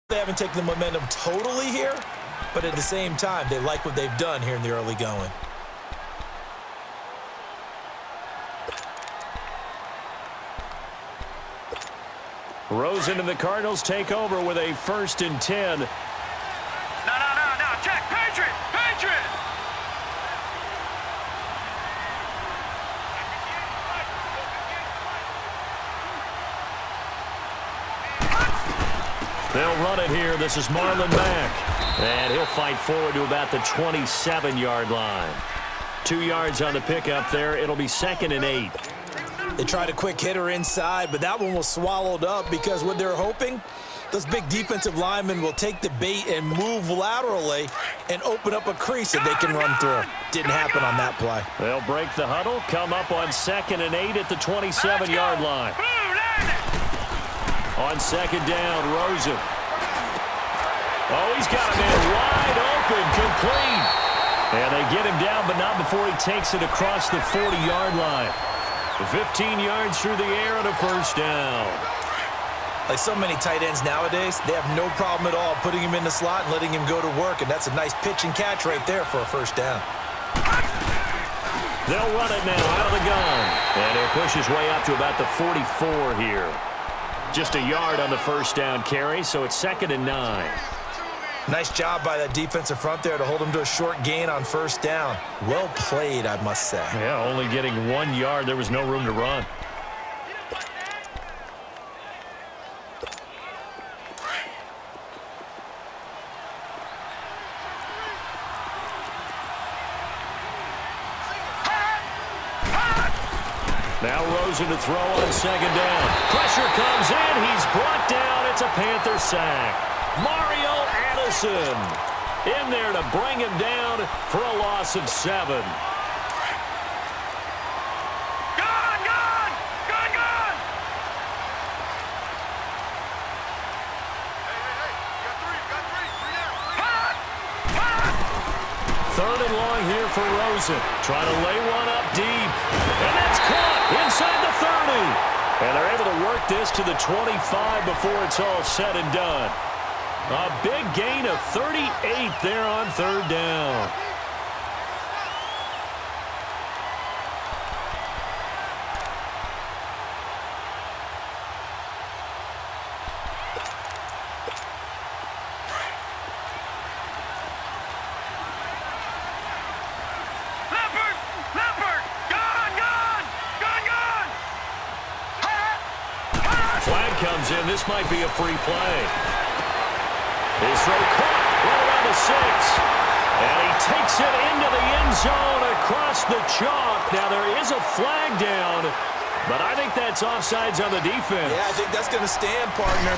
They haven't taken the momentum totally here, but at the same time, they like what they've done here in the early going. Rosen and the Cardinals take over with a 1st and 10. No, check, Patriot! They'll run it here. This is Marlon Mack. And he'll fight forward to about the 27-yard line. 2 yards on the pickup there. It'll be 2nd and 8. They tried a quick hitter inside, but that one was swallowed up because what they're hoping, those big defensive linemen will take the bait and move laterally and open up a crease that they can run through. Didn't happen on that play. They'll break the huddle, come up on 2nd and 8 at the 27-yard line. On 2nd down, Rosen. Oh, he's got a man wide open, complete. And they get him down, but not before he takes it across the 40-yard line. 15 yards through the air and a 1st down. Like so many tight ends nowadays, they have no problem at all putting him in the slot and letting him go to work, and that's a nice pitch and catch right there for a 1st down. They'll run it now out of the gun. And he'll push his way up to about the 44 here. Just a yard on the 1st down carry, so it's 2nd and 9. Nice job by that defensive front there to hold him to a short gain on 1st down. Well played, I must say. Yeah, only getting 1 yard. There was no room to run. Now Rosen to throw on 2nd down. Pressure comes in. He's brought down. It's a Panther sack. Mario Addison in there to bring him down for a loss of 7. Third and long here for Rosen. Trying to lay one up deep. And that's caught inside the 30. And they're able to work this to the 25 before it's all said and done. A big gain of 38 there on 3rd down. Flag comes in. This might be a free play. His throw caught right around the 6. And he takes it into the end zone across the chalk. Now there is a flag down, but I think that's offsides on the defense. Yeah, I think that's going to stand, partner.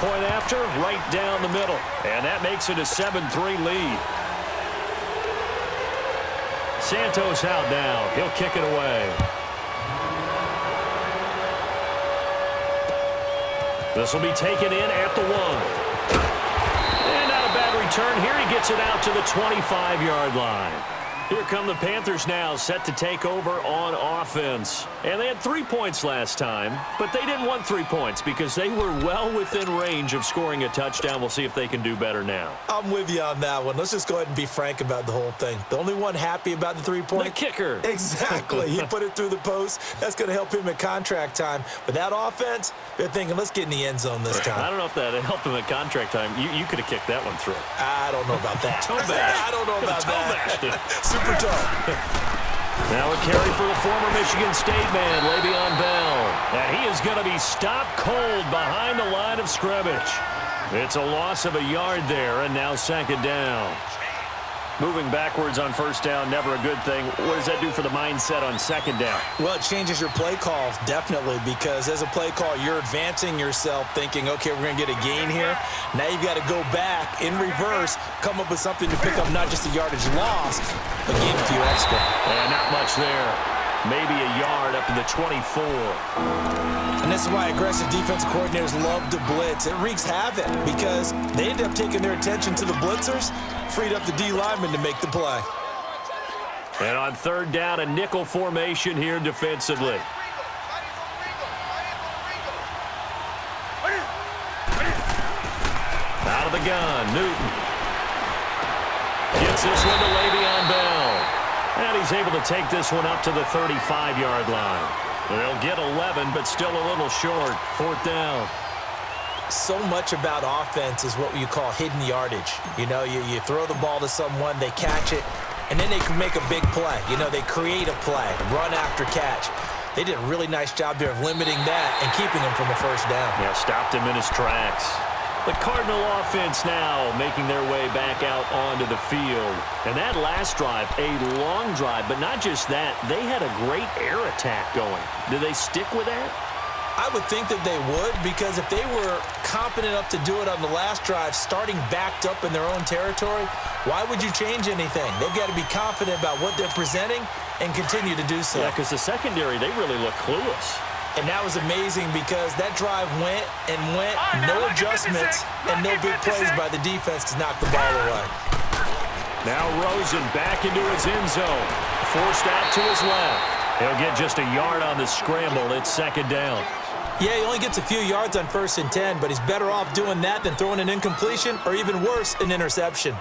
Point after, right down the middle. And that makes it a 7-3 lead. Santos out now. He'll kick it away. This will be taken in at the 1. And not a bad return here. He gets it out to the 25-yard line. Here come the Panthers now, set to take over on offense. And they had 3 points last time, but they didn't want 3 points because they were well within range of scoring a touchdown. We'll see if they can do better now. I'm with you on that one. Let's just go ahead and be frank about the whole thing. The only one happy about the 3-point? The kicker. Exactly. He put it through the post. That's going to help him at contract time. But that offense, they're thinking, let's get in the end zone this time. I don't know if that helped him at contract time. You could have kicked that one through. I don't know about that. Toe bash. I don't know about that. Super tall. Now a carry for the former Michigan State man, Le'Veon Bell. And he is going to be stopped cold behind the line of scrimmage. It's a loss of a yard there, and now 2nd down. Moving backwards on 1st down, never a good thing. What does that do for the mindset on 2nd down? Well, it changes your play call, definitely, because as a play call, you're advancing yourself thinking, okay, we're going to get a gain here. Now you've got to go back in reverse, come up with something to pick up not just the yardage lost, but gain a few extra. And not much there. Maybe a yard up to the 24. And this is why aggressive defensive coordinators love to blitz. It wreaks havoc because they end up taking their attention to the blitzers, freed up the D lineman to make the play. And on 3rd down, a nickel formation here defensively. Out of the gun, Newton. Gets this one to Le'Veon Bell. And he's able to take this one up to the 35-yard line. They'll get 11, but still a little short. 4th down. So much about offense is what you call hidden yardage. You know, you throw the ball to someone, they catch it, and then they can make a big play. You know, they create a play, run after catch. They did a really nice job there of limiting that and keeping him from a first down. Yeah, stopped him in his tracks. The Cardinal offense now making their way back out onto the field. And that last drive, a long drive, but not just that. They had a great air attack going. Do they stick with that? I would think that they would, because if they were competent enough to do it on the last drive, starting backed up in their own territory, why would you change anything? They've got to be confident about what they're presenting and continue to do so. Yeah, because the secondary, they really look clueless. And that was amazing because that drive went and went, no adjustments, and no big plays by the defense to knock the ball away. Now Rosen back into his end zone. Forced out to his left. He'll get just a yard on the scramble. It's 2nd down. Yeah, he only gets a few yards on 1st and 10, but he's better off doing that than throwing an incompletion or even worse, an interception.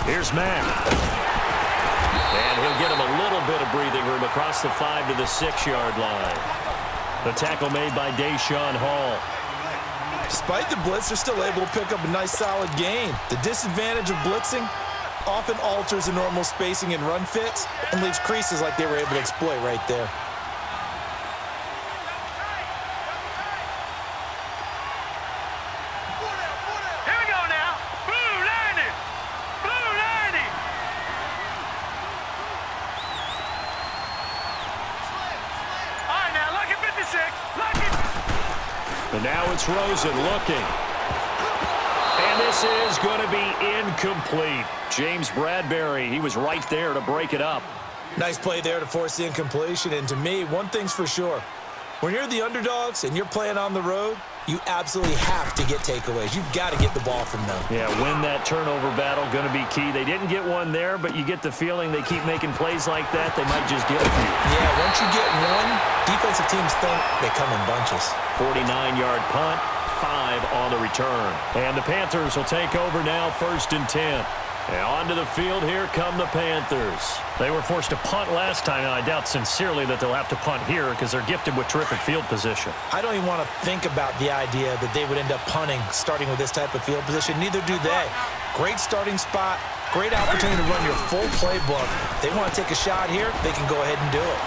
Here's Mack. And he'll get him a little bit of breathing room across the 5 to the 6-yard line. The tackle made by Deshaun Hall. Despite the blitz, they're still able to pick up a nice solid gain. The disadvantage of blitzing often alters the normal spacing and run fits and leaves creases like they were able to exploit right there. And now it's Rosen looking. And this is going to be incomplete. James Bradbury, he was right there to break it up. Nice play there to force the incompletion. And to me, one thing's for sure. When you're the underdogs and you're playing on the road, you absolutely have to get takeaways. You've got to get the ball from them. Yeah, win that turnover battle, going to be key. They didn't get one there, but you get the feeling they keep making plays like that, they might just get a few. Yeah, once you get one, defensive teams think they come in bunches. 49-yard punt, 5 on the return. And the Panthers will take over now, 1st and 10. And onto the field, here come the Panthers. They were forced to punt last time, and I doubt sincerely that they'll have to punt here because they're gifted with terrific field position. I don't even want to think about the idea that they would end up punting starting with this type of field position. Neither do they. Great starting spot, great opportunity to run your full playbook. If they want to take a shot here, they can go ahead and do it.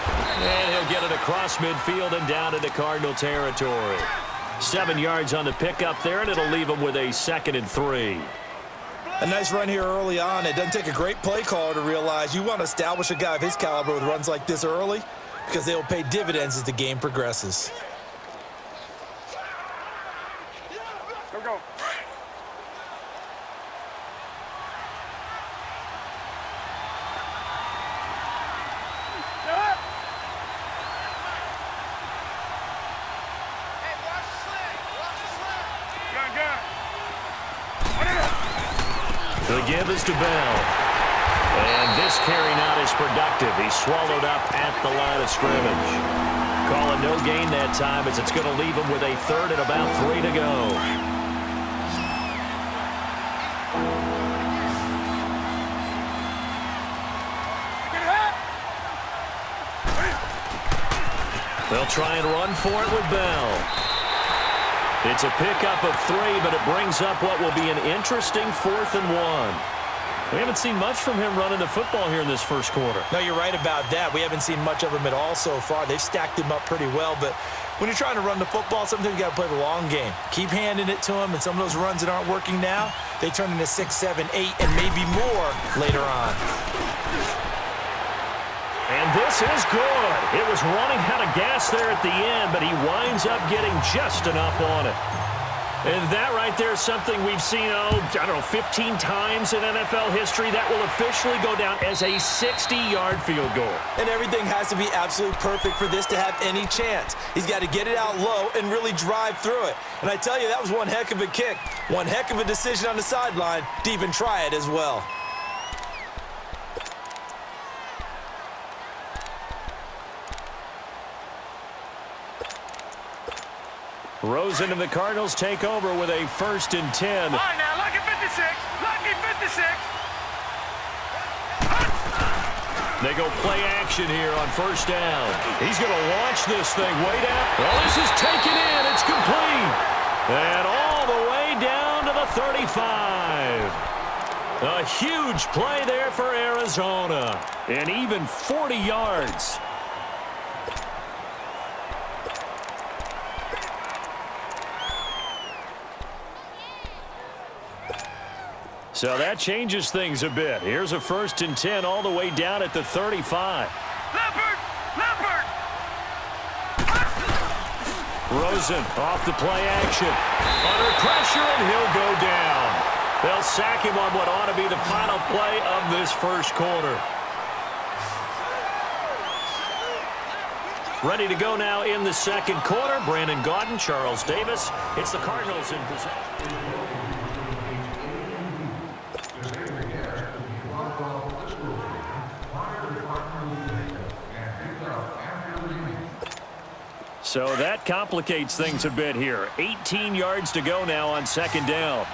And he'll get it across midfield and down into Cardinal territory. 7 yards on the pickup there, and it'll leave him with a 2nd and 3. A nice run here early on. It doesn't take a great play caller to realize you want to establish a guy of his caliber with runs like this early because they will pay dividends as the game progresses. Go. The give is to Bell. And this carry not as productive. He's swallowed up at the line of scrimmage. Call it no gain that time as it's going to leave him with a 3rd and about 3 to go. They'll try and run for it with Bell. It's a pickup of 3, but it brings up what will be an interesting 4th and 1. We haven't seen much from him running the football here in this first quarter. No, you're right about that. We haven't seen much of him at all so far. They've stacked him up pretty well, but when you're trying to run the football, sometimes you got to play the long game. Keep handing it to him, and some of those runs that aren't working now, they turn into 6, 7, 8, and maybe more later on. And this is good. It was running out of gas there at the end, but he winds up getting just enough on it. And that right there is something we've seen, I don't know, 15 times in NFL history. That will officially go down as a 60-yard field goal. And everything has to be absolutely perfect for this to have any chance. He's got to get it out low and really drive through it. And I tell you, that was one heck of a kick. One heck of a decision on the sideline to even try it as well. Rosen and the Cardinals take over with a 1st and 10. All right, now, lucky 56. Lucky 56. They go play action here on 1st down. He's going to launch this thing way down. Well, this is taken in. It's complete. And all the way down to the 35. A huge play there for Arizona. And even 40 yards. So that changes things a bit. Here's a 1st and 10 all the way down at the 35. Leopard! Leopard! Rosen off the play action. Under pressure, and he'll go down. They'll sack him on what ought to be the final play of this 1st quarter. Ready to go now in the 2nd quarter. Brandon Gaudin, Charles Davis. It's the Cardinals in possession. So that complicates things a bit here. 18 yards to go now on 2nd down. All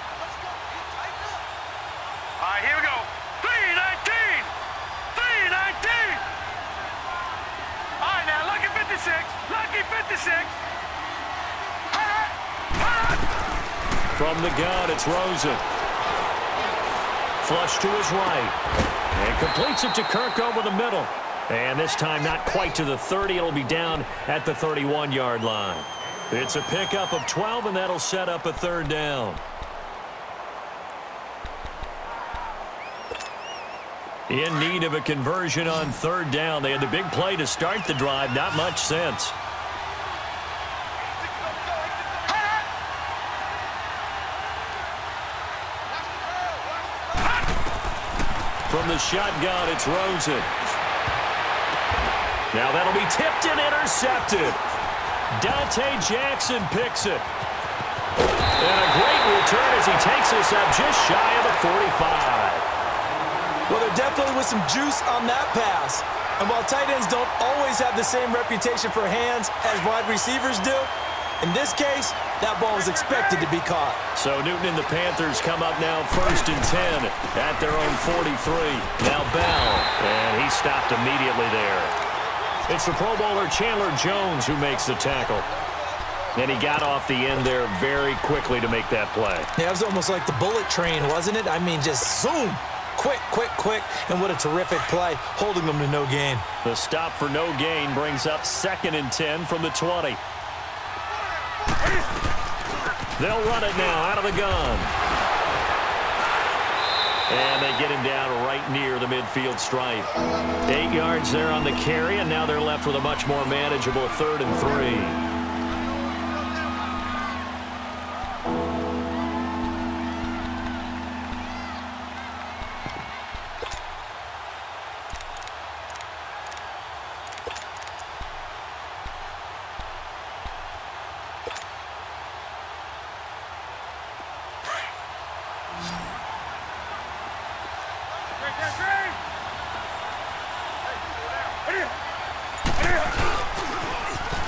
right, here we go. 3-19. 3-19. All right, now, lucky 56. Lucky 56. From the gun, it's Rosen. Flush to his right. And completes it to Kirk over the middle. And this time not quite to the 30. It'll be down at the 31-yard line. It's a pickup of 12, and that'll set up a 3rd down. In need of a conversion on 3rd down. They had the big play to start the drive. Not much sense. From the shotgun, it's Rosen. Now that'll be tipped and intercepted. Dante Jackson picks it. And a great return as he takes us up just shy of the 45. Well, there definitely was some juice on that pass. And while tight ends don't always have the same reputation for hands as wide receivers do, in this case, that ball was expected to be caught. So Newton and the Panthers come up now 1st and 10 at their own 43. Now Bell, and he stopped immediately there. It's the Pro Bowler Chandler Jones who makes the tackle. And he got off the end there very quickly to make that play. Yeah, it was almost like the bullet train, wasn't it? I mean, just zoom. Quick, quick, quick. And what a terrific play, holding them to no gain. The stop for no gain brings up 2nd and 10 from the 20. They'll run it now out of the gun. And they get him down right near the midfield stripe. 8 yards there on the carry, and now they're left with a much more manageable 3rd and 3.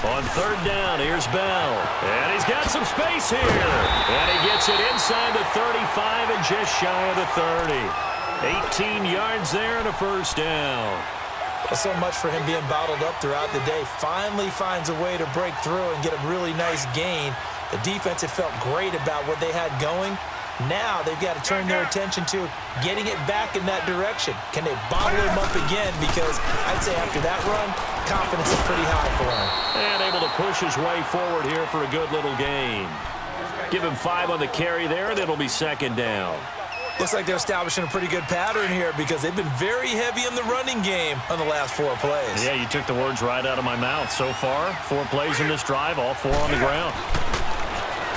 On 3rd down, here's Bell. And he's got some space here. And he gets it inside the 35 and just shy of the 30. 18 yards there and a 1st down. Well, so much for him being bottled up throughout the day. Finally finds a way to break through and get a really nice gain. The defense had felt great about what they had going. Now they've got to turn their attention to getting it back in that direction. Can they bottle him up again? Because I'd say after that run, confidence is pretty high for him. And able to push his way forward here for a good little gain. Give him 5 on the carry there, and it'll be 2nd down. Looks like they're establishing a pretty good pattern here because they've been very heavy in the running game on the last 4 plays. Yeah, you took the words right out of my mouth. So far, 4 plays in this drive, all 4 on the ground.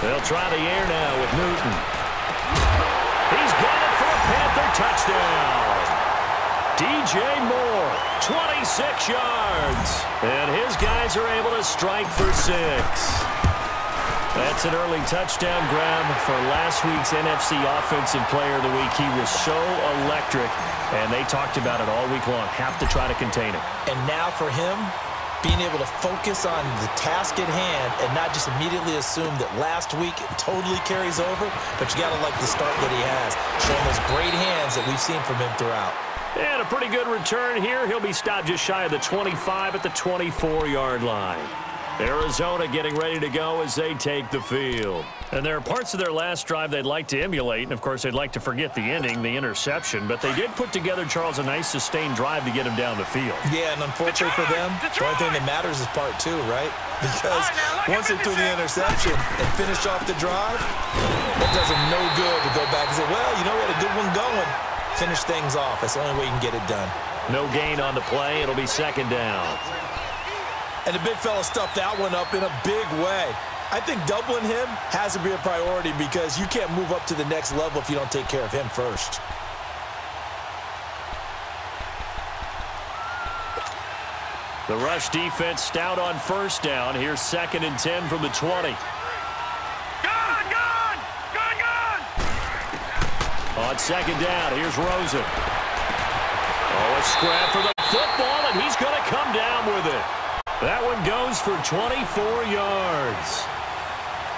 They'll try the air now with Newton. He's got it for a Panther touchdown. DJ Moore, 26 yards. And his guys are able to strike for 6. That's an early touchdown grab for last week's NFC Offensive Player of the Week. He was so electric, and they talked about it all week long. Have to try to contain it. And now for him, being able to focus on the task at hand and not just immediately assume that last week it totally carries over, but you got to like the start that he has, showing those great hands that we've seen from him throughout. And a pretty good return here. He'll be stopped just shy of the 25 at the 24-yard line. Arizona getting ready to go as they take the field. And there are parts of their last drive they'd like to emulate, and of course they'd like to forget the ending, the interception, but they did put together, Charles, a nice sustained drive to get him down the field. Yeah, and unfortunately for them, the only thing that matters is part 2, right? Because once they threw the interception and finished off the drive, that does them no good to go back and say, well, you know, we had a good one going. Finish things off. That's the only way you can get it done. No gain on the play. It'll be second down. And the big fella stuffed that one up in a big way. I think doubling him has to be a priority because you can't move up to the next level if you don't take care of him first. The rush defense stout on first down. Here's 2nd and 10 from the 20. On second down, here's Rosen. Oh, a scrap for the football, and he's going to come down with it. That one goes for 24 yards.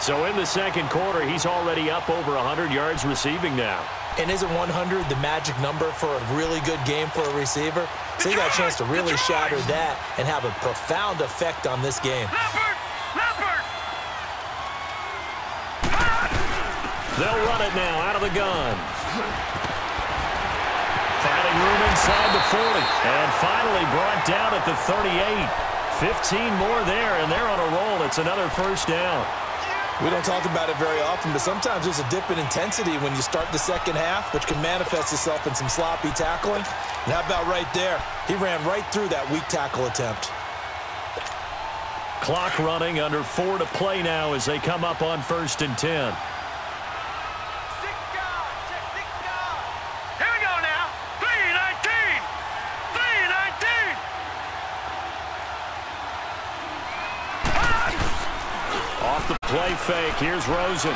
So in the second quarter, he's already up over 100 yards receiving now. And isn't 100 the magic number for a really good game for a receiver? So he got a chance to really shatter that and have a profound effect on this game. They'll run it now out of the gun. Finding room inside the 40. And finally brought down at the 38. 15 more there, and they're on a roll. It's another first down. We don't talk about it very often, but sometimes there's a dip in intensity when you start the second half, which can manifest itself in some sloppy tackling. And how about right there? He ran right through that weak tackle attempt. Clock running, under 4 to play now as they come up on 1st and 10. Play fake. Here's Rosen.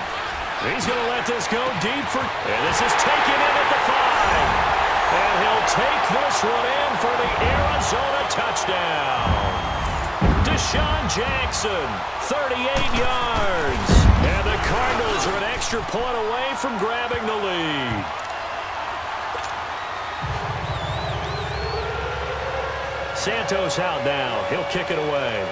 He's going to let this go deep for... And this is taken in at the 5. And he'll take this one in for the Arizona touchdown. Deshaun Jackson, 38 yards. And the Cardinals are an extra point away from grabbing the lead. Santos out now. He'll kick it away.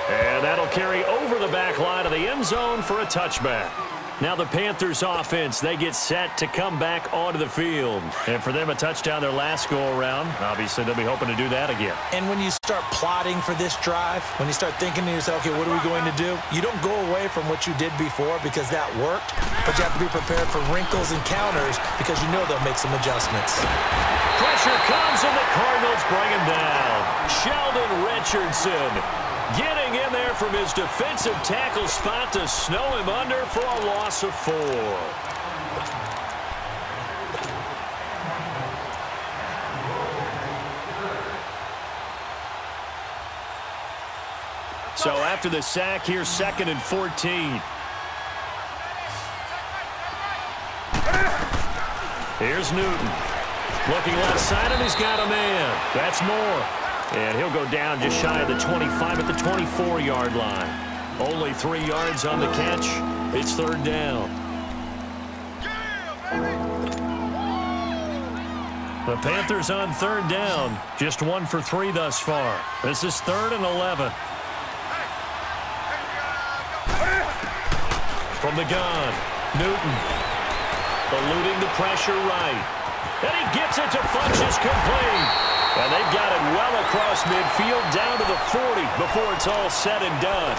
And that'll carry over the back line of the end zone for a touchback. Now the Panthers offense, they get set to come back onto the field. And for them, a touchdown their last go-around. Obviously, they'll be hoping to do that again. And when you start plotting for this drive, when you start thinking to yourself, okay, what are we going to do? You don't go away from what you did before because that worked, but you have to be prepared for wrinkles and counters because you know they'll make some adjustments. Pressure comes, and the Cardinals bring him down. Sheldon Richardson getting in there from his defensive tackle spot to snow him under for a loss of 4. So after the sack, here's 2nd and 14. Here's Newton. Looking left side, and he's got a man. That's Moore. And he'll go down just shy of the 25 at the 24-yard line. Only 3 yards on the catch. It's 3rd down. The Panthers on 3rd down. Just 1 for 3 thus far. This is 3rd and 11. From the gun, Newton. Eluding the pressure right. And he gets it to Funchess complete. And they've got it well across midfield down to the 40 before it's all said and done.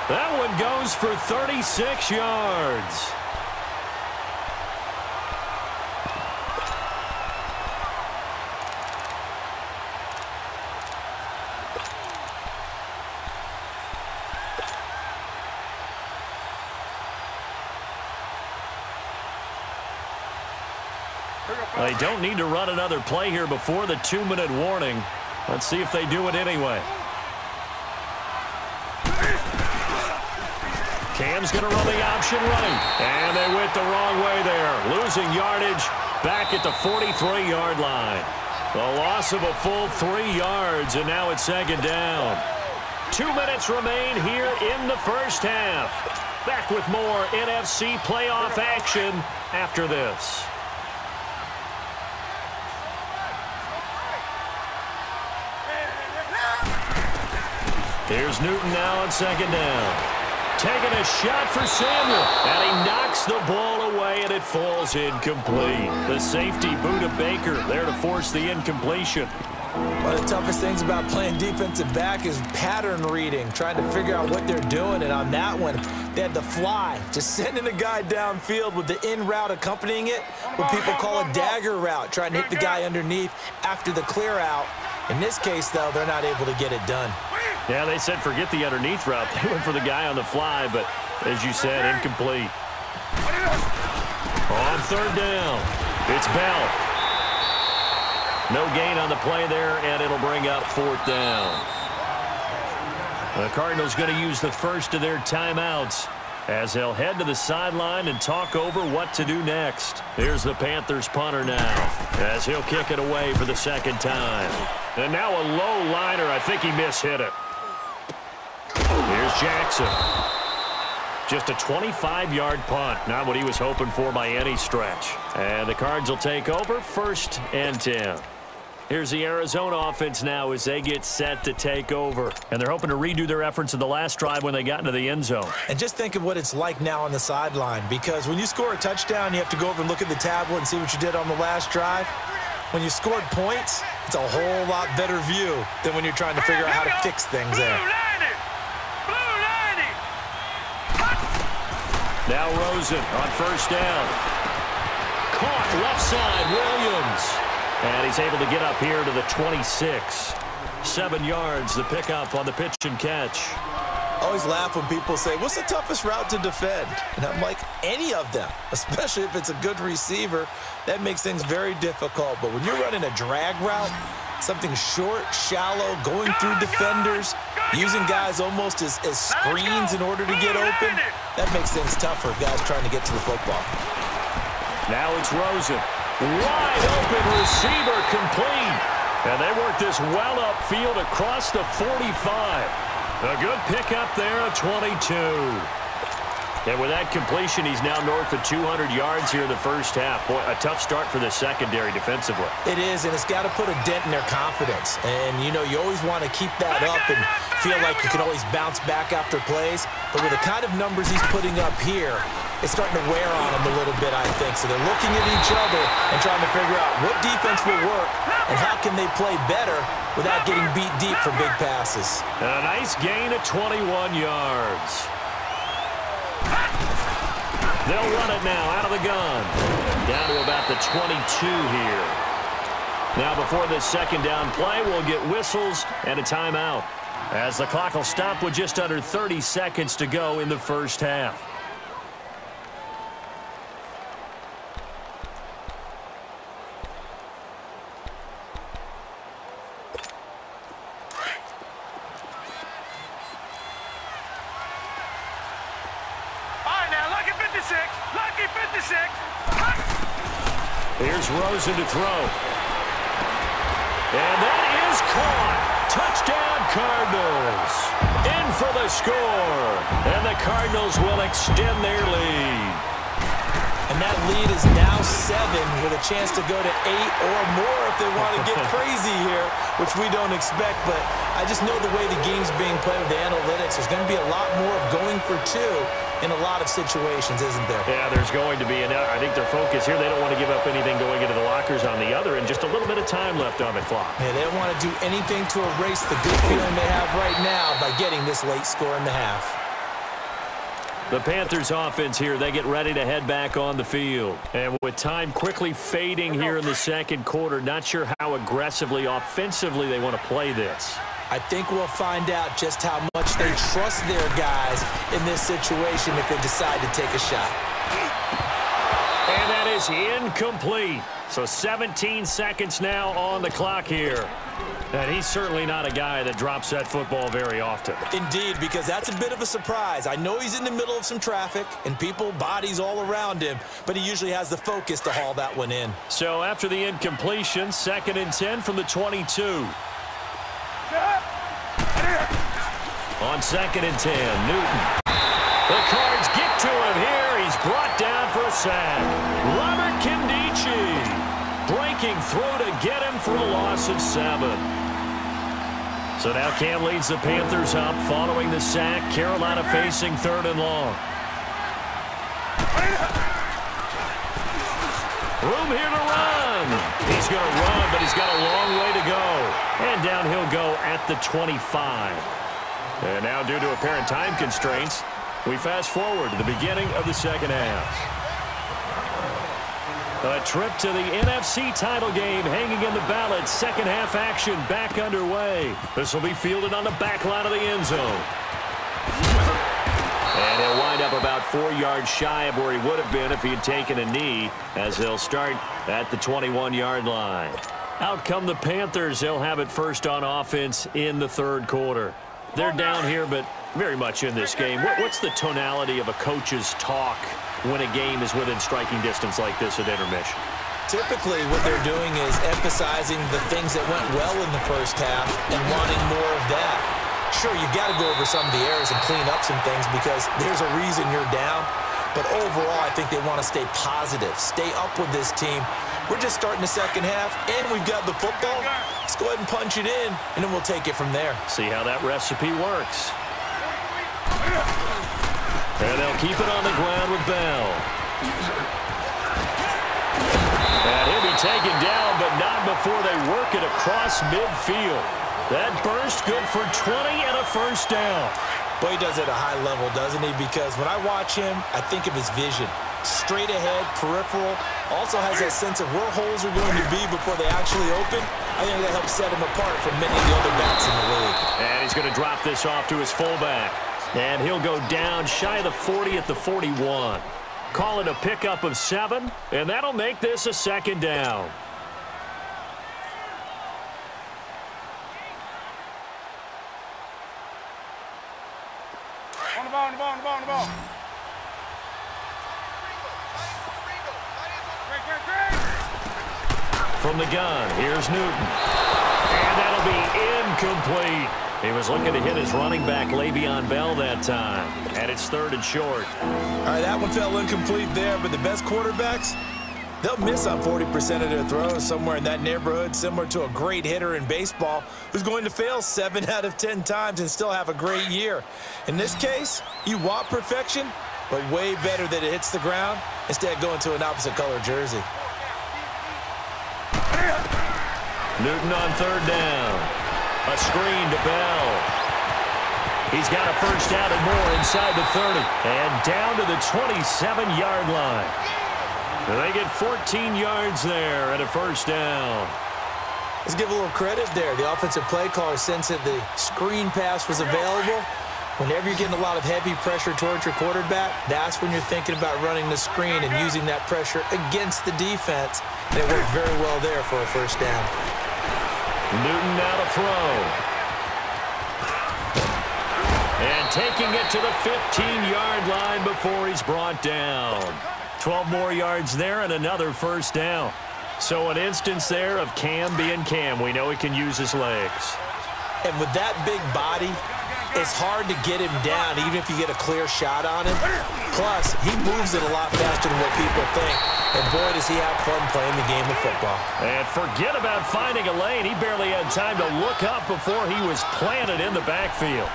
That one goes for 36 yards. Well, they don't need to run another play here before the 2-minute warning. Let's see if they do it anyway. Cam's going to run the option right. And they went the wrong way there. Losing yardage back at the 43-yard line. The loss of a full 3 yards, and now it's second down. 2 minutes remain here in the first half. Back with more NFC playoff action after this. Here's Newton now on second down. Taking a shot for Samuel, and he knocks the ball away, and it falls incomplete. The safety, Buda Baker, there to force the incompletion. One of the toughest things about playing defensive back is pattern reading, trying to figure out what they're doing, and on that one, they had the fly, just sending a guy downfield with the in route accompanying it, what people call a dagger route, trying to hit the guy underneath after the clear out. In this case, though, they're not able to get it done. Yeah, they said forget the underneath route. They went for the guy on the fly, but as you said, incomplete. On third down, it's Bell. No gain on the play there, and it'll bring up fourth down. The Cardinals going to use the first of their timeouts as they'll head to the sideline and talk over what to do next. Here's the Panthers punter now as he'll kick it away for the second time. And now a low liner. I think he mishit it. Here's Jackson. Just a 25-yard punt. Not what he was hoping for by any stretch. And the Cards will take over 1st and 10. Here's the Arizona offense now as they get set to take over. And they're hoping to redo their efforts in the last drive when they got into the end zone. And just think of what it's like now on the sideline, because when you score a touchdown, you have to go over and look at the tablet and see what you did on the last drive. When you scored points, it's a whole lot better view than when you're trying to figure out how to fix things there. Now Rosen on first down. Caught left side, Williams. And he's able to get up here to the 26. 7 yards, the pickup on the pitch and catch. I always laugh when people say, what's the toughest route to defend? And I'm like, any of them, especially if it's a good receiver. That makes things very difficult. But when you're running a drag route, something short, shallow, going through defenders, using guys almost as screens in order to get open, that makes things tough for guys trying to get to the football. Now it's Rosen. Wide open receiver complete. And they work this well upfield across the 45. A good pickup there at 22. And with that completion, he's now north of 200 yards here in the first half. Boy, a tough start for the secondary defensively. It is, and it's got to put a dent in their confidence. And, you know, you always want to keep that up and feel like you can always bounce back after plays. But with the kind of numbers he's putting up here, it's starting to wear on them a little bit, I think. So they're looking at each other and trying to figure out what defense will work and how can they play better without getting beat deep for big passes. And a nice gain of 21 yards. They'll run it now out of the gun. Down to about the 22 here. Now before this second down play, we'll get whistles and a timeout, as the clock will stop with just under 30 seconds to go in the first half. Here's Rosen to throw. And that is caught. Touchdown, Cardinals. In for the score. And the Cardinals will extend their lead. And that lead is now 7 with a chance to go to 8 or more if they want to get crazy here, which we don't expect. But I just know the way the game's being played with the analytics, there's going to be a lot more of going for 2 in a lot of situations, isn't there? Yeah, there's going to be. And I think their focus here, they don't want to give up anything going into the lockers on the other, and just a little bit of time left on the clock. Yeah, they don't want to do anything to erase the good feeling they have right now by getting this late score in the half. The Panthers offense here, they get ready to head back on the field. And with time quickly fading here in the second quarter, not sure how aggressively, offensively they want to play this. I think we'll find out just how much they trust their guys in this situation if they decide to take a shot. And that is incomplete. So 17 seconds now on the clock here. And he's certainly not a guy that drops that football very often. Indeed, because that's a bit of a surprise. I know he's in the middle of some traffic and bodies all around him, but he usually has the focus to haul that one in. So after the incompletion, 2nd and 10 from the 22. On 2nd and 10, Newton. The Cards get to him here. He's brought down for a sack. Robert Kimdichie breaking through to get him for a loss of 7. So now Cam leads the Panthers up following the sack. Carolina facing 3rd and long. Room here to run. He's going to run, but he's got a long way to go. And down he'll go at the 25. And now due to apparent time constraints, we fast forward to the beginning of the 2nd half. A trip to the NFC title game hanging in the balance. 2nd half action back underway. This will be fielded on the back line of the end zone. And he'll wind up about 4 yards shy of where he would have been if he had taken a knee, as they'll start at the 21-yard line. Out come the Panthers. They'll have it first on offense in the 3rd quarter. They're down here, but very much in this game. What's the tonality of a coach's talk when a game is within striking distance like this at intermission? Typically, what they're doing is emphasizing the things that went well in the first half and wanting more of that. Sure, you've got to go over some of the errors and clean up some things because there's a reason you're down. But overall, I think they want to stay positive, stay up with this team. We're just starting the 2nd half, and we've got the football. Let's go ahead and punch it in, and then we'll take it from there. See how that recipe works. And they'll keep it on the ground with Bell. And he'll be taken down, but not before they work it across midfield. That burst good for 20 and a first down. Boy, he does it at a high level, doesn't he? Because when I watch him, I think of his vision. Straight ahead, peripheral. Also has that sense of where holes are going to be before they actually open. I think that helps set him apart from many of the other backs in the league. And he's going to drop this off to his fullback. And he'll go down shy of the 40 at the 41. Call it a pickup of 7, and that'll make this a 2nd down. On the ball, on the ball, on the ball, on the ball. From the gun, here's Newton. And that'll be incomplete. He was looking to hit his running back, Le'Veon Bell, that time. And it's 3rd and short. All right, that one fell incomplete there, but the best quarterbacks, they'll miss on 40% of their throws, somewhere in that neighborhood, similar to a great hitter in baseball who's going to fail 7 out of 10 times and still have a great year. In this case, you want perfection, but way better that it hits the ground instead of going to an opposite color jersey. Newton on 3rd down. A screen to Bell. He's got a first down and more inside the 30. And down to the 27-yard line. And they get 14 yards there at a first down. Let's give a little credit there. The offensive play caller sensed that the screen pass was available. Whenever you're getting a lot of heavy pressure towards your quarterback, that's when you're thinking about running the screen and using that pressure against the defense. And it worked very well there for a first down. Newton now to throw. And taking it to the 15-yard line before he's brought down. 12 more yards there and another first down. So an instance there of Cam being Cam. We know he can use his legs. And with that big body, it's hard to get him down even if you get a clear shot on him. Plus, he moves it a lot faster than what people think. And boy, does he have fun playing the game of football. And forget about finding a lane. He barely had time to look up before he was planted in the backfield.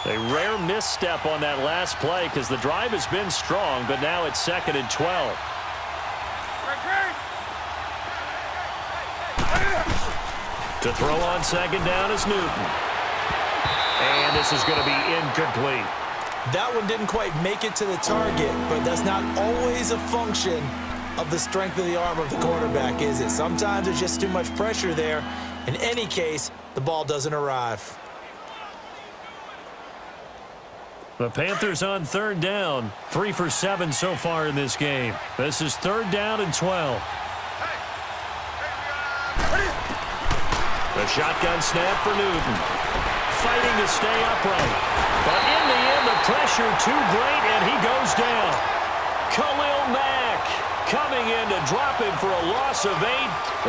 A rare misstep on that last play because the drive has been strong, but now it's 2nd and 12. To throw on 2nd down is Newton. And this is going to be incomplete. That one didn't quite make it to the target, but that's not always a function of the strength of the arm of the quarterback, is it? Sometimes there's just too much pressure there, In any case, the ball doesn't arrive. The Panthers on third down. 3 for 7 so far in this game. This is third down and 12. The shotgun snap for Newton. Fighting to stay upright. But in the end, the pressure too great, and he goes down. Khalil Mack coming in to drop him for a loss of 8,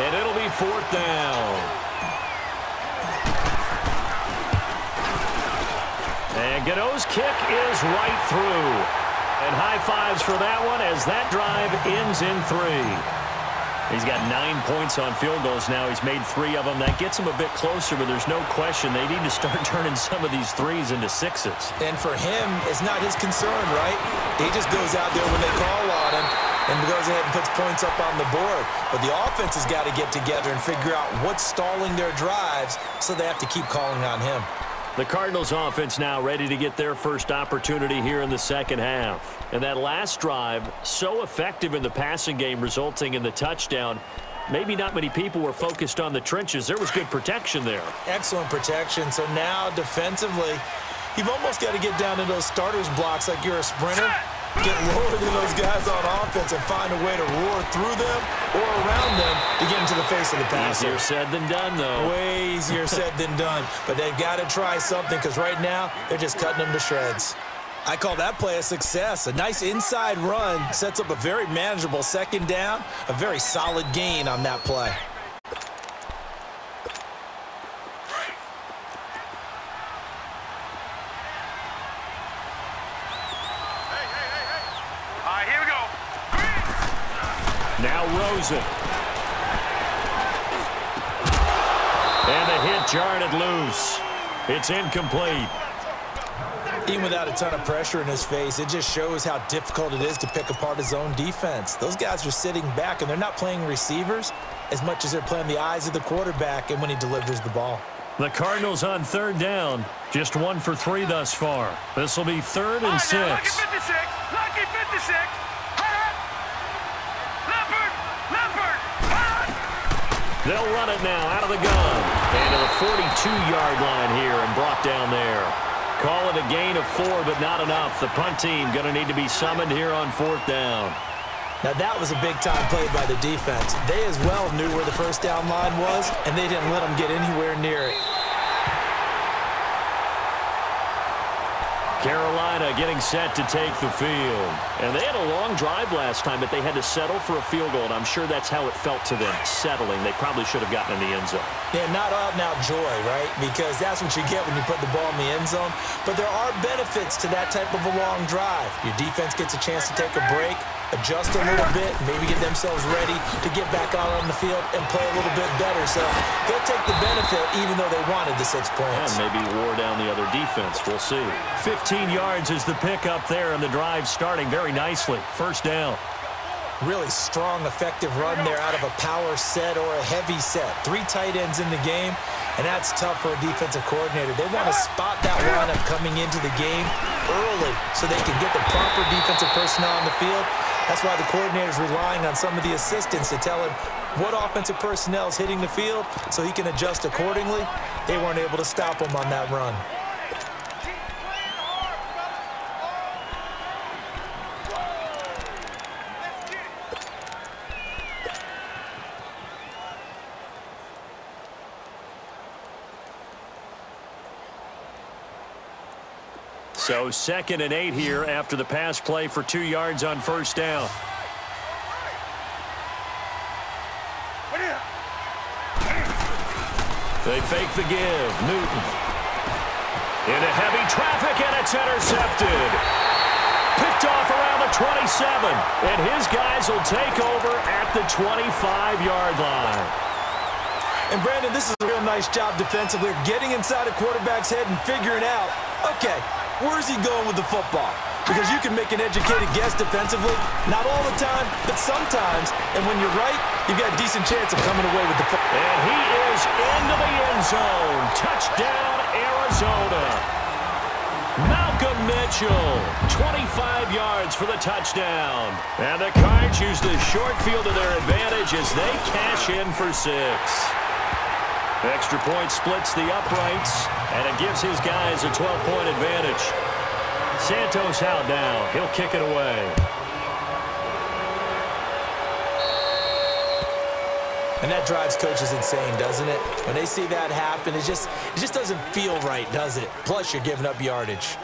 and it'll be fourth down. And Gano's kick is right through. And high fives for that one as that drive ends in 3. He's got 9 points on field goals now. He's made 3 of them. That gets him a bit closer, but there's no question they need to start turning some of these 3s into 6s. And for him, it's not his concern, right? He just goes out there when they call on him and goes ahead and puts points up on the board. But the offense has got to get together and figure out what's stalling their drives, so they have to keep calling on him. The Cardinals offense now ready to get their first opportunity here in the second half. And that last drive, so effective in the passing game, resulting in the touchdown. Maybe not many people were focused on the trenches. There was good protection there. Excellent protection. So now defensively, you've almost got to get down to those starters blocks like you're a sprinter. Get lower than those guys on offense and find a way to roar through them or around them to get into the face of the passer. Easier said than done, though. Way easier said than done. But they've got to try something because right now they're just cutting them to shreds. I call that play a success. A nice inside run sets up a very manageable second down, a very solid gain on that play. Now Rosen. And the hit jarred loose. It's incomplete. Even without a ton of pressure in his face, it just shows how difficult it is to pick apart his own defense. Those guys are sitting back, and they're not playing receivers as much as they're playing the eyes of the quarterback and when he delivers the ball. The Cardinals on third down. Just 1 for 3 thus far. This will be 3rd and 6. Lucky 56. Lucky 56. They'll run it now out of the gun. And to the 42-yard line here and brought down there. Call it a gain of 4, but not enough. The punt team going to need to be summoned here on 4th down. Now that was a big-time play by the defense. They as well knew where the first down line was, and they didn't let them get anywhere near it. Carolina getting set to take the field. And they had a long drive last time, but they had to settle for a field goal, and I'm sure that's how it felt to them, settling. They probably should have gotten in the end zone. Yeah, not out-and-out joy, right? Because that's what you get when you put the ball in the end zone. But there are benefits to that type of a long drive. Your defense gets a chance to take a break, adjust a little bit, maybe get themselves ready to get back out on the field and play a little bit better. So they'll take the benefit even though they wanted the 6 points. And maybe wore down the other defense. We'll see. 15 yards is the pickup there, and the drive starting very nicely. First down. Really strong, effective run there out of a power set or a heavy set. 3 tight ends in the game, and that's tough for a defensive coordinator. They want to spot that lineup coming into the game early so they can get the proper defensive personnel on the field. That's why the coordinator's relying on some of the assistants to tell him what offensive personnel is hitting the field so he can adjust accordingly. They weren't able to stop him on that run. So 2nd and 8 here after the pass play for 2 yards on first down. They fake the give. Newton. Into heavy traffic, and it's intercepted. Picked off around the 27. And his guys will take over at the 25-yard line. And Brandon, this is a real nice job defensively of getting inside a quarterback's head and figuring out, okay, where's he going with the football? Because you can make an educated guess defensively, not all the time, but sometimes. And when you're right, you've got a decent chance of coming away with the football. And he is into the end zone. Touchdown, Arizona. Malcolm Mitchell, 25 yards for the touchdown. And the Cards use the short field to their advantage as they cash in for 6. Extra point splits the uprights, and it gives his guys a 12-point advantage. Santos out now. He'll kick it away. And that drives coaches insane, doesn't it? When they see that happen, it just doesn't feel right, does it? Plus, you're giving up yardage.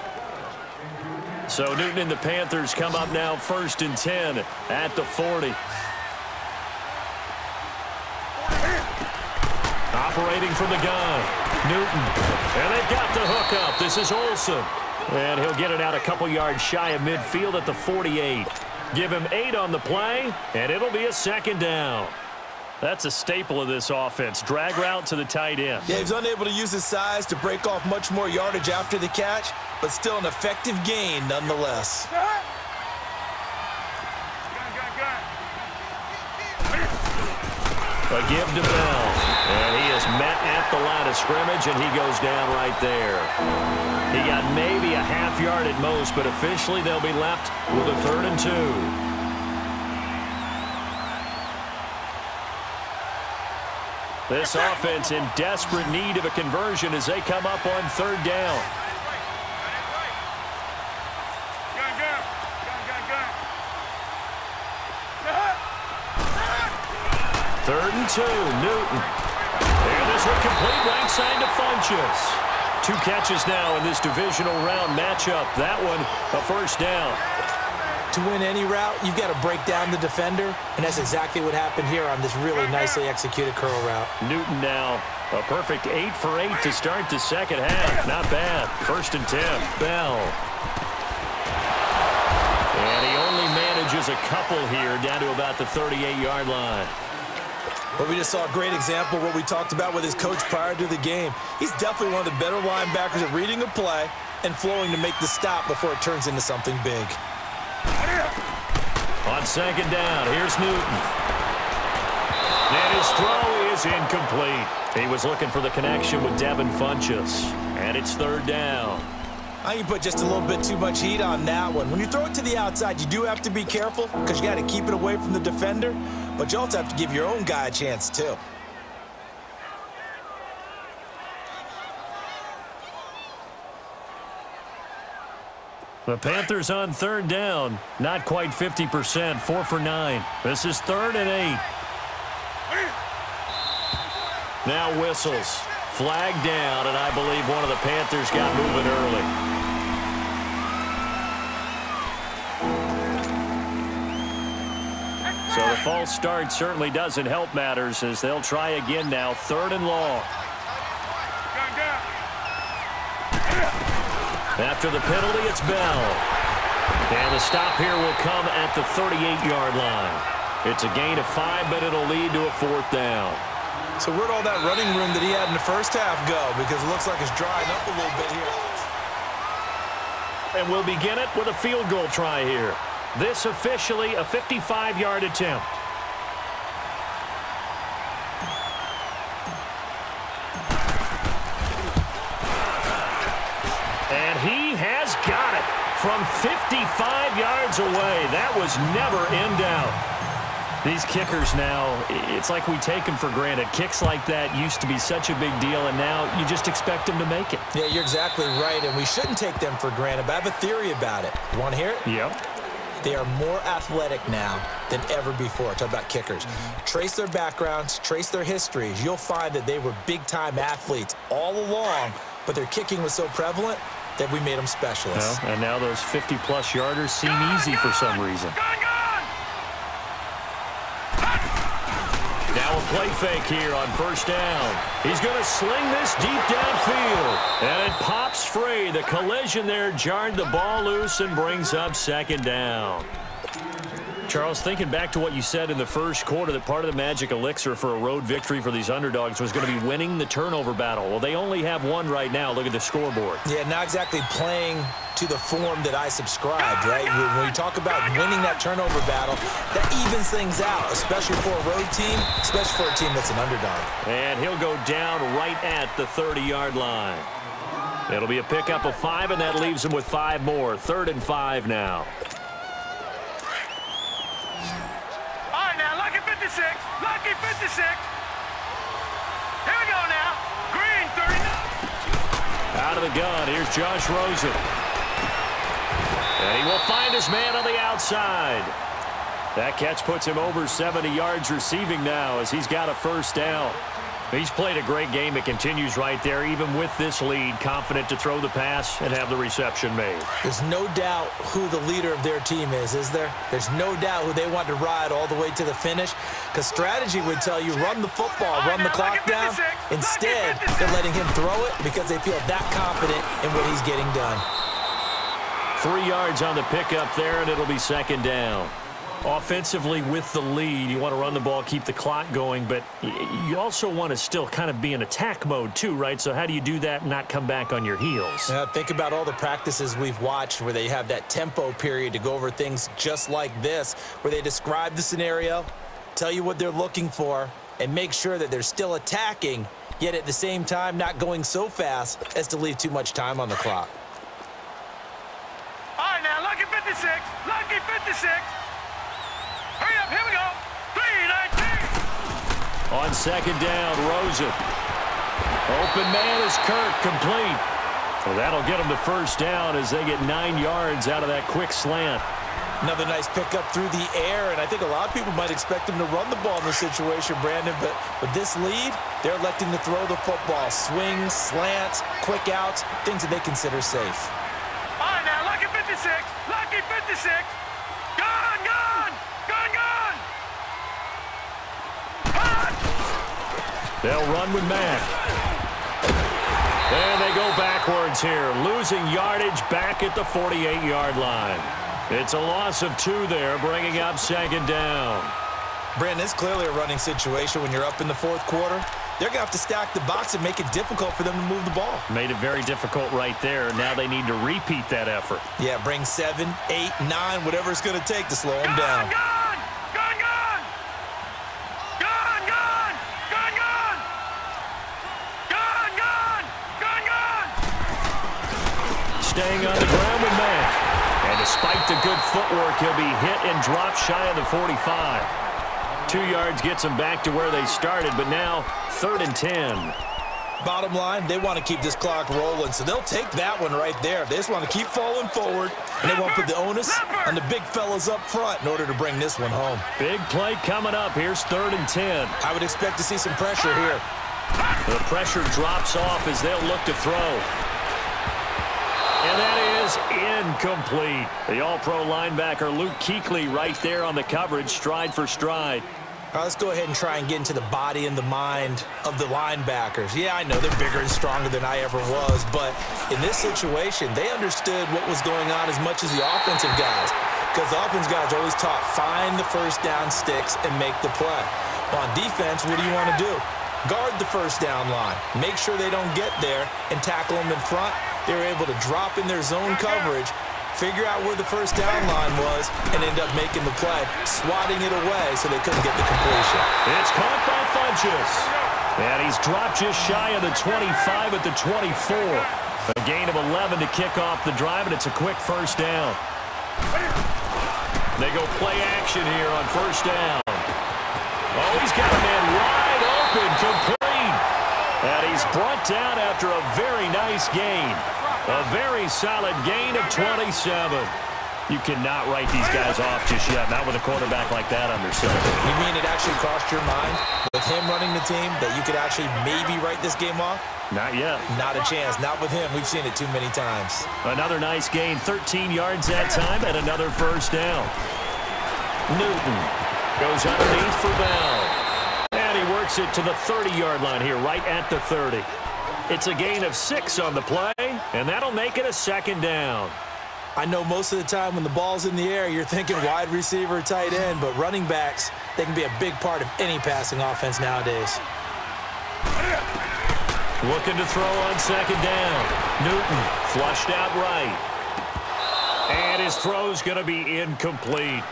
So Newton and the Panthers come up now 1st and 10 at the 40. Operating from the gun, Newton. And they've got the hook up. This is Olsen. And he'll get it out a couple yards shy of midfield at the 48. Give him 8 on the play, and it'll be a 2nd down. That's a staple of this offense. Drag route to the tight end. Yeah, he's unable to use his size to break off much more yardage after the catch, but still an effective gain nonetheless. A give to Bell. And he is met at the line of scrimmage, and he goes down right there. He got maybe a half yard at most, but officially they'll be left with a 3rd and 2. This offense in desperate need of a conversion as they come up on 3rd down. Third and 2, Newton. And this one complete right side to Funchess. 2 catches now in this divisional round matchup. That one a 1st down. To win any route, you've got to break down the defender, and that's exactly what happened here on this really nicely executed curl route. Newton now a perfect 8 for 8 to start the 2nd half. Not bad. 1st and 10. Bell. And he only manages a couple here down to about the 38-yard line. But we just saw a great example of what we talked about with his coach prior to the game. He's definitely one of the better linebackers at reading a play and flowing to make the stop before it turns into something big. On 2nd down, here's Newton. And his throw is incomplete. He was looking for the connection with Devin Funchess. And it's 3rd down. I think you put just a little bit too much heat on that one. When you throw it to the outside, you do have to be careful because you got to keep it away from the defender. But you also have to give your own guy a chance, too. The Panthers on 3rd down. Not quite 50%. 4 for 9. This is 3rd and 8. Now whistles. Flag down, and I believe one of the Panthers got moving early. So the false start certainly doesn't help matters as they'll try again now. 3rd and long. After the penalty, it's Bell. And the stop here will come at the 38-yard line. It's a gain of 5, but it'll lead to a 4th down. So where'd all that running room that he had in the first half go? Because it looks like it's drying up a little bit here. And we'll begin it with a field goal try here. This officially a 55-yard attempt. And he has got it from 55 yards away. That was never in doubt. These kickers now, it's like we take them for granted. Kicks like that used to be such a big deal, and now you just expect them to make it. Yeah, you're exactly right, and we shouldn't take them for granted, but I have a theory about it. You want to hear it? Yep. They are more athletic now than ever before. Talk about kickers. Trace their backgrounds, trace their histories. You'll find that they were big-time athletes all along, but their kicking was so prevalent that we made them specialists. Well, and now those 50-plus yarders seem easy for some reason. Now a play fake here on 1st down. He's going to sling this deep downfield. And it pops free. The collision there jarred the ball loose and brings up 2nd down. Charles, thinking back to what you said in the first quarter, that part of the magic elixir for a road victory for these underdogs was going to be winning the turnover battle. Well, they only have one right now. Look at the scoreboard. Yeah, not exactly playing to the form that I subscribed, right? When you talk about winning that turnover battle, that evens things out, especially for a road team, especially for a team that's an underdog. And he'll go down right at the 30-yard line. It'll be a pickup of 5, and that leaves him with 5 more. 3rd and 5 now. All right, now, lucky 56. Lucky 56. Here we go now. of the gun. Here's Josh Rosen. And he will find his man on the outside. That catch puts him over 70 yards receiving now as he's got a first down. He's played a great game. It continues right there, even with this lead, confident to throw the pass and have the reception made. There's no doubt who the leader of their team is there? There's no doubt who they want to ride all the way to the finish, because strategy would tell you run the football, run the clock down. Instead, they're letting him throw it because they feel that confident in what he's getting done. 3 yards on the pickup there, and it'll be second down. Offensively with the lead, you want to run the ball, keep the clock going, but you also want to still kind of be in attack mode too, right? So how do you do that and not come back on your heels? Think about all the practices we've watched where they have that tempo period to go over things just like this, where they describe the scenario, tell you what they're looking for, and make sure that they're still attacking, yet at the same time not going so fast as to leave too much time on the clock. All right, now, lucky 56. Lucky 56. Hurry up, here we go. 3-19. On second down, Rosen. Open man is Kirk, complete. Well, that'll get them the first down as they get 9 yards out of that quick slant. Another nice pickup through the air, and I think a lot of people might expect him to run the ball in this situation, Brandon, but with this lead, they're electing to throw the football. Swings, slants, quick outs, things that they consider safe. All right, now, lucky 56. Lucky 56. Gone, gone. Gone, gone. Hot. They'll run with Mack. And they go backwards here, losing yardage back at the 48-yard line. It's a loss of 2 there, bringing up second down. Brandon, it's clearly a running situation when you're up in the fourth quarter. They're going to have to stack the box and make it difficult for them to move the ball. Made it very difficult right there. Now they need to repeat that effort. Yeah, bring 7, 8, 9, whatever it's going to take to slow them down. Gone, gone, gone. Gone, gone. Gone, gone. Gone, gone. Gone, gone. Staying on the ground with Mack. And despite the good footwork, he'll be hit and dropped shy of the 45. 2 yards gets them back to where they started, but now 3rd and 10. Bottom line, they want to keep this clock rolling, so they'll take that one right there. They just want to keep falling forward, and they won't put the onus on the big fellas up front in order to bring this one home. Big play coming up. Here's 3rd and 10. I would expect to see some pressure here. The pressure drops off as they'll look to throw. And that is incomplete. The all-pro linebacker Luke Kuechly right there on the coverage, stride for stride. All right, let's go ahead and try and get into the body and the mind of the linebackers. Yeah, I know they're bigger and stronger than I ever was, but in this situation, they understood what was going on as much as the offensive guys, because the offensive guys are always taught, find the first down sticks and make the play. Well, on defense, what do you want to do? Guard the first down line. Make sure they don't get there and tackle them in front. They were able to drop in their zone coverage, figure out where the first down line was, and end up making the play, swatting it away so they couldn't get the completion. It's caught by Funchess. And he's dropped just shy of the 25 at the 24. A gain of 11 to kick off the drive, and it's a quick first down. They go play action here on first down. Oh, he's got a man wide open, complete. And he's brought down after a very nice gain. A very solid gain of 27. You cannot write these guys off just yet, not with a quarterback like that under center. You mean it actually crossed your mind with him running the team that you could actually maybe write this game off? Not yet. Not a chance. Not with him. We've seen it too many times. Another nice gain, 13 yards that time, and another first down. Newton goes underneath for Bell. And he works it to the 30-yard line here, right at the 30. It's a gain of 6 on the play, and that'll make it a second down. I know most of the time when the ball's in the air, you're thinking wide receiver, tight end, but running backs, they can be a big part of any passing offense nowadays. Looking to throw on second down. Newton flushed out right. And his throw's going to be incomplete.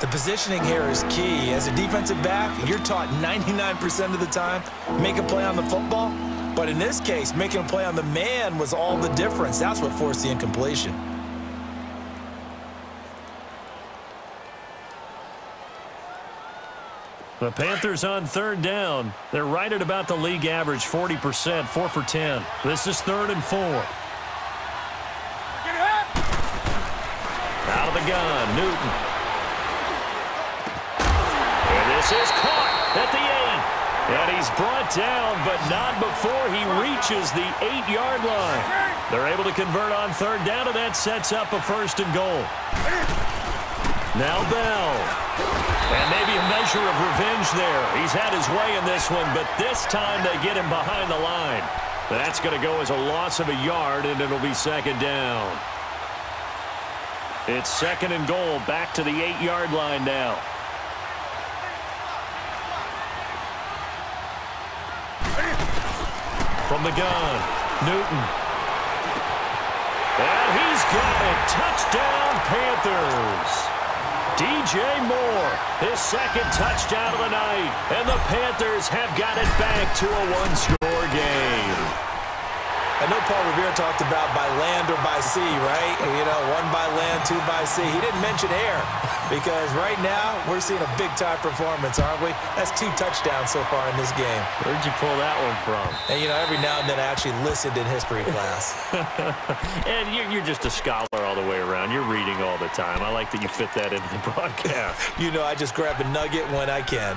The positioning here is key. As a defensive back, you're taught 99% of the time, make a play on the football. But in this case, making a play on the man was all the difference. That's what forced the incompletion. The Panthers on third down. They're right at about the league average, 40%, 4 for 10. This is 3rd and 4. gun, Newton. And this is caught at the 8. And he's brought down, but not before he reaches the 8-yard line. They're able to convert on third down, and that sets up a 1st and goal. Now Bell. And maybe a measure of revenge there. He's had his way in this one, but this time they get him behind the line. That's going to go as a loss of a yard, and it'll be 2nd down. It's 2nd and goal, back to the 8-yard line now. From the gun, Newton. And he's got it. Touchdown, Panthers. DJ Moore, his 2nd touchdown of the night. And the Panthers have got it back to a 1-score game. I know Paul Revere talked about by land or by sea, right? You know, 1 by land, 2 by sea. He didn't mention air because right now we're seeing a big-time performance, aren't we? That's 2 touchdowns so far in this game. Where'd you pull that one from? And, you know, every now and then I actually listened in history class. And you're just a scholar all the way around. You're reading all the time. I like that you fit that into the broadcast. You know, I just grab a nugget when I can.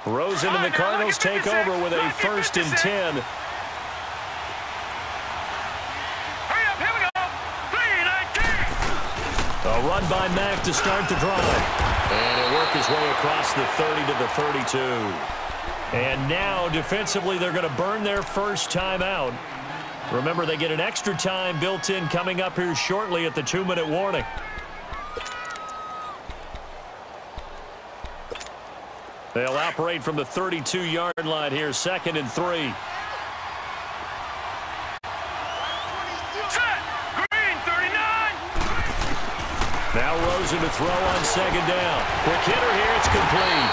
Rosen and the Cardinals take over with a 1st and 10. Hurry up, here we go. 3-19. A run by Mack to start the drive. And he'll work his way across the 30 to the 32. And now, defensively, they're going to burn their first time out. Remember, they get an extra time built in coming up here shortly at the 2-minute warning. They'll operate from the 32-yard line here, 2nd and 3. Set. Green, 39. Now Rosen to throw on 2nd down. Quick hitter here, it's complete.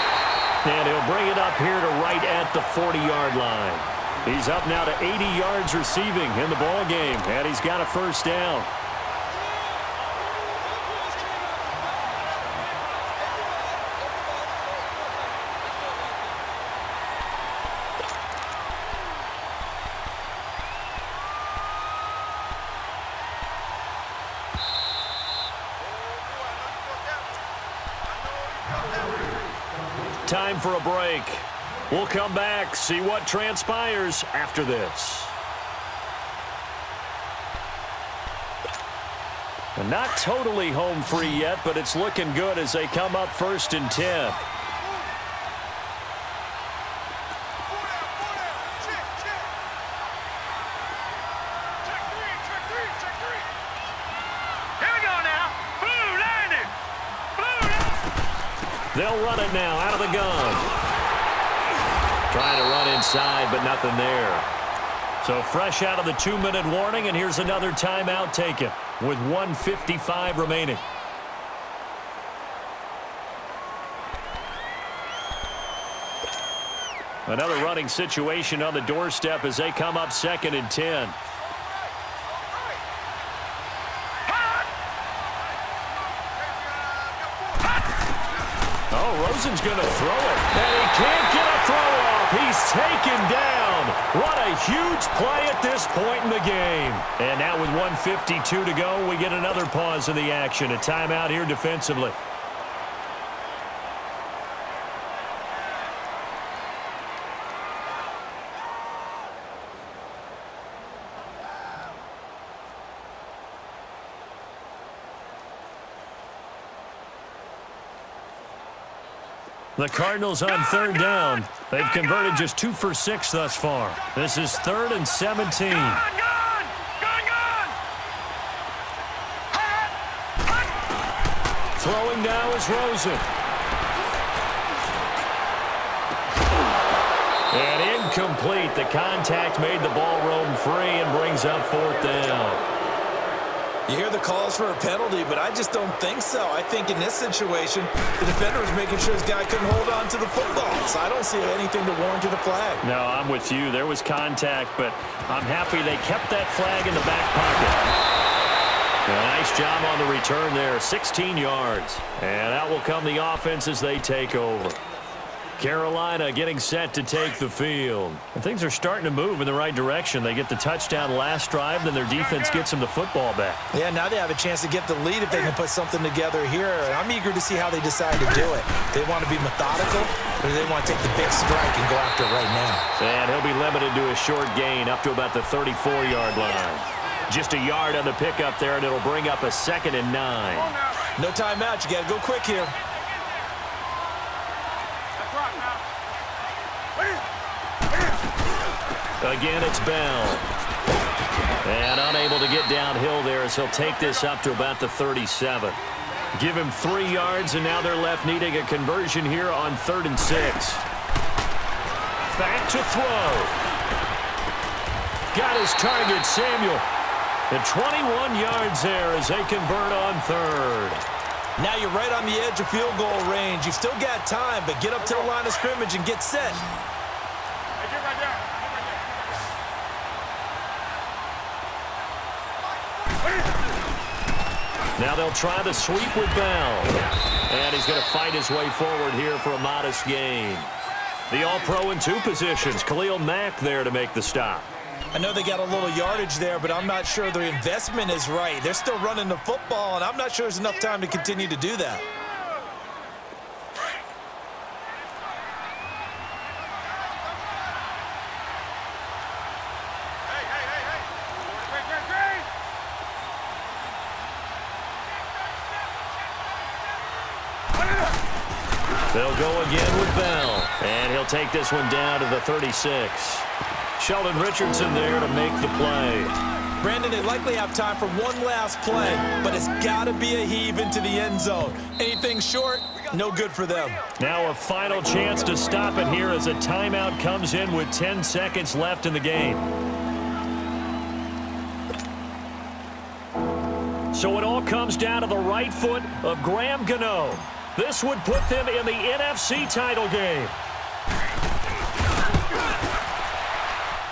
And he'll bring it up here to right at the 40-yard line. He's up now to 80 yards receiving in the ball game, and he's got a 1st down. Time for a break. We'll come back, see what transpires after this. And not totally home free yet, but it's looking good as they come up 1st and 10. They'll run it now out of the gun. Trying to run inside, but nothing there. So fresh out of the 2-minute warning, and here's another timeout taken with 1:55 remaining. Another running situation on the doorstep as they come up 2nd and 10. Rosen's going to throw it, and he can't get a throw off. He's taken down. What a huge play at this point in the game. And now with 1:52 to go, we get another pause in the action. A timeout here defensively. The Cardinals on 3rd down. They've converted just 2 for 6 thus far. This is 3rd and 17. Throwing now is Rosen. And incomplete. The contact made the ball roam free and brings up 4th down. You hear the calls for a penalty, but I just don't think so. I think in this situation, the defender was making sure this guy couldn't hold on to the football. So I don't see anything to warrant a flag. No, I'm with you. There was contact, but I'm happy they kept that flag in the back pocket. A nice job on the return there, 16 yards. And out will come the offense as they take over. Carolina getting set to take the field. And things are starting to move in the right direction. They get the touchdown last drive, then their defense gets them the football back. Yeah, now they have a chance to get the lead if they can put something together here. I'm eager to see how they decide to do it. They want to be methodical, or do they want to take the big strike and go after it right now? And he'll be limited to a short gain up to about the 34-yard line. Just a yard on the pickup there, and it'll bring up a 2nd and 9. No timeout. You got to go quick here. Again, it's Bell. And unable to get downhill there as he'll take this up to about the 37. Give him 3 yards, and now they're left needing a conversion here on 3rd and 6. Back to throw. Got his target, Samuel. And 21 yards there as they convert on 3rd. Now you're right on the edge of field goal range. You've still got time, but get up to the line of scrimmage and get set. Now they'll try the sweep with Bell. And he's going to fight his way forward here for a modest gain. The All-Pro in 2 positions. Khalil Mack there to make the stop. I know they got a little yardage there, but I'm not sure their investment is right. They're still running the football, and I'm not sure there's enough time to continue to do that. They'll go again with Bell. And he'll take this one down to the 36. Sheldon Richardson there to make the play. Brandon, they likely have time for one last play, but it's got to be a heave into the end zone. Anything short, no good for them. Now a final chance to stop it here as a timeout comes in with 10 seconds left in the game. So it all comes down to the right foot of Graham Gano. This would put them in the NFC title game.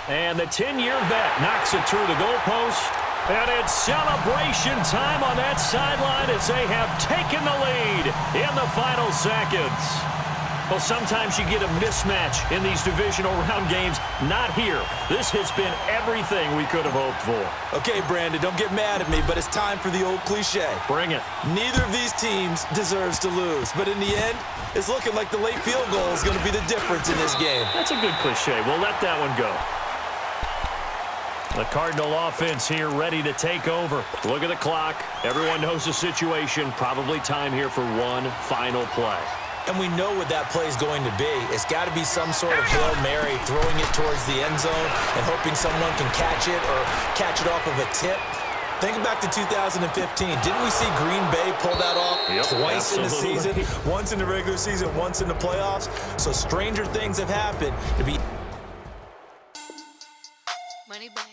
And the 10-year vet knocks it through the goalpost. And it's celebration time on that sideline as they have taken the lead in the final seconds. Well, sometimes you get a mismatch in these divisional round games. Not here. This has been everything we could have hoped for. Okay, Brandon, don't get mad at me, but it's time for the old cliche. Bring it. Neither of these teams deserves to lose, but in the end, it's looking like the late field goal is going to be the difference in this game. That's a good cliche. We'll let that one go. The Cardinal offense here ready to take over. Look at the clock. Everyone knows the situation. Probably time here for one final play. And we know what that play is going to be. It's got to be some sort of Hail Mary, throwing it towards the end zone and hoping someone can catch it or catch it off of a tip. Think back to 2015. Didn't we see Green Bay pull that off twice in the season? Once in the regular season, once in the playoffs. So stranger things have happened to be... Money back.